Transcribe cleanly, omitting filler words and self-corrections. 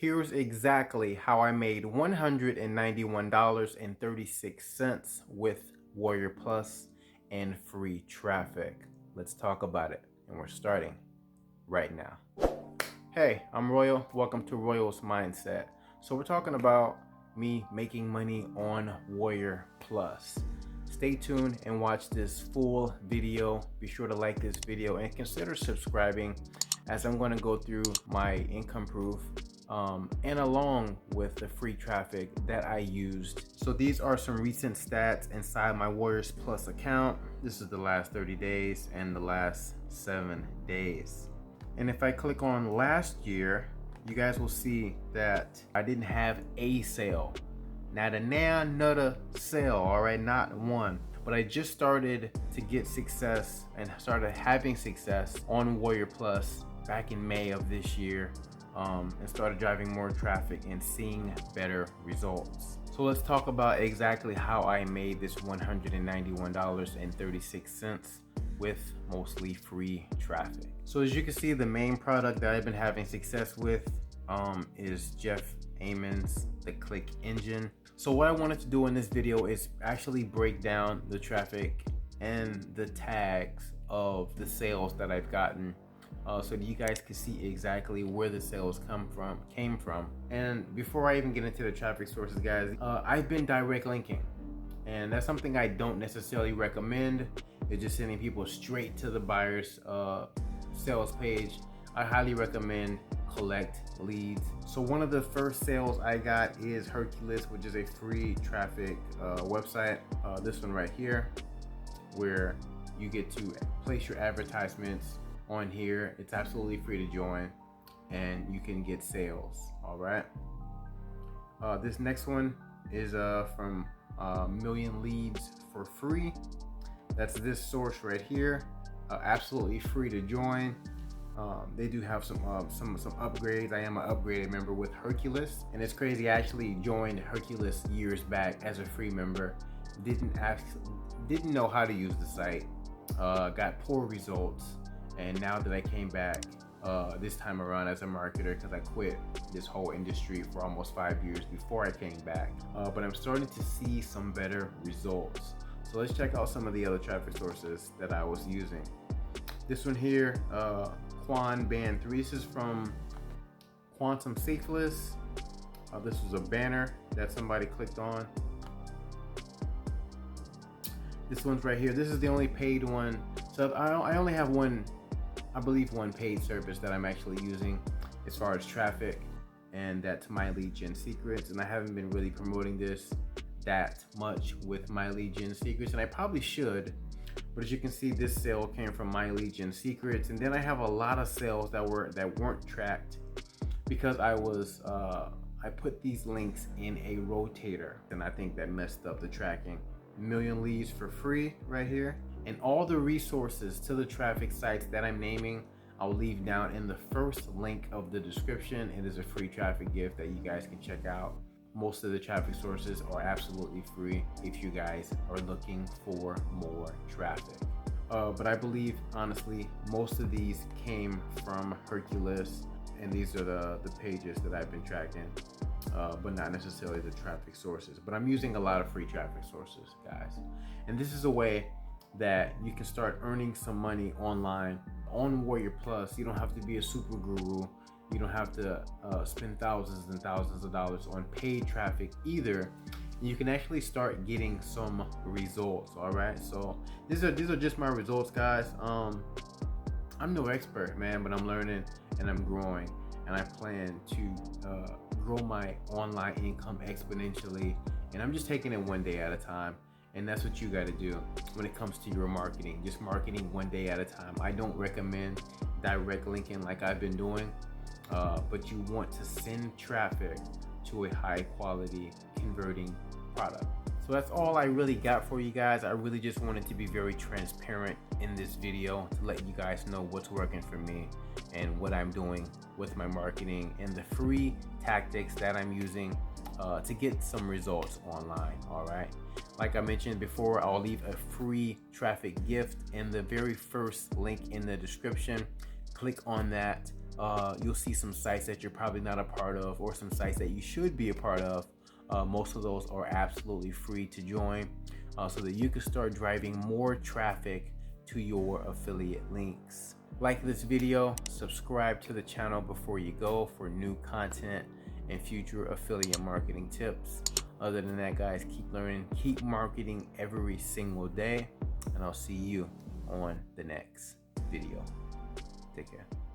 Here's exactly how I made $191.36 with Warrior Plus and free traffic. Let's talk about it, and we're starting right now. Hey, I'm Royal. Welcome to Royal's Mindset. So we're talking about me making money on Warrior Plus. Stay tuned and watch this full video. Be sure to like this video and consider subscribing, as I'm going to go through my income proof and along with the free traffic that I used. So these are some recent stats inside my Warriors Plus account. This is the last 30 days and the last 7 days. And if I click on last year, you guys will see that I didn't have a sale. Not another sale, all right, not one. But I just started to get success and started having success on Warrior Plus back in May of this year. And started driving more traffic and seeing better results. So let's talk about exactly how I made this $191.36 with mostly free traffic. So as you can see, the main product that I've been having success with is Jeff Amon's The Click Engine. So what I wanted to do in this video is actually break down the traffic and the tags of the sales that I've gotten, so that you guys can see exactly where the sales came from. And before I even get into the traffic sources, guys, I've been direct linking, and that's something I don't necessarily recommend. It's just sending people straight to the buyer's sales page. I highly recommend collect leads. So one of the first sales I got is Hercules, which is a free traffic website. This one right here, where you get to place your advertisements on here. It's absolutely free to join, and you can get sales. All right. This next one is from Million Leads for Free. That's this source right here. Absolutely free to join. They do have some upgrades. I am an upgraded member with Hercules, and it's crazy. I actually joined Hercules years back as a free member. Didn't know how to use the site. Got poor results. And now that I came back this time around as a marketer, because I quit this whole industry for almost 5 years before I came back, but I'm starting to see some better results. So let's check out some of the other traffic sources that I was using. This one here, Quan Band 3. This is from Quantum Safeless. This was a banner that somebody clicked on. This one's right here. This is the only paid one. So I only have one, I believe, one paid service that I'm actually using as far as traffic, and that's My Lead Gen Secrets. And I haven't been really promoting this that much with My Lead Gen Secrets, and I probably should. But as you can see, this sale came from My Lead Gen Secrets, and then I have a lot of sales that weren't tracked because I put these links in a rotator, and I think that messed up the tracking. Million Leads for Free right here, and all the resources to the traffic sites that I'm naming I'll leave down in the first link of the description. It is a free traffic gift that you guys can check out. Most of the traffic sources are absolutely free if you guys are looking for more traffic. But I believe, honestly, most of these came from Hercules, and these are the pages that I've been tracking, but not necessarily the traffic sources. But I'm using a lot of free traffic sources, guys. And this is a way that you can start earning some money online on Warrior Plus. You don't have to be a super guru. You don't have to spend thousands and thousands of dollars on paid traffic either. You can actually start getting some results. All right, so these are just my results, guys. I'm no expert, man, but I'm learning and I'm growing, and I plan to grow my online income exponentially, and I'm just taking it one day at a time. And that's what you got to do when it comes to your marketing. Just marketing one day at a time. I don't recommend direct linking like I've been doing, but you want to send traffic to a high quality converting product. So that's all I really got for you guys. I really just wanted to be very transparent in this video to let you guys know what's working for me and what I'm doing with my marketing and the free tactics that I'm using to get some results online. All right, like I mentioned before, I'll leave a free traffic gift in the very first link in the description. Click on that, You'll see some sites that you're probably not a part of, or some sites that you should be a part of. Most of those are absolutely free to join, so that you can start driving more traffic to your affiliate links. Like this video, subscribe to the channel before you go for new content and future affiliate marketing tips. Other than that, guys, keep learning, keep marketing every single day, and I'll see you on the next video. Take care.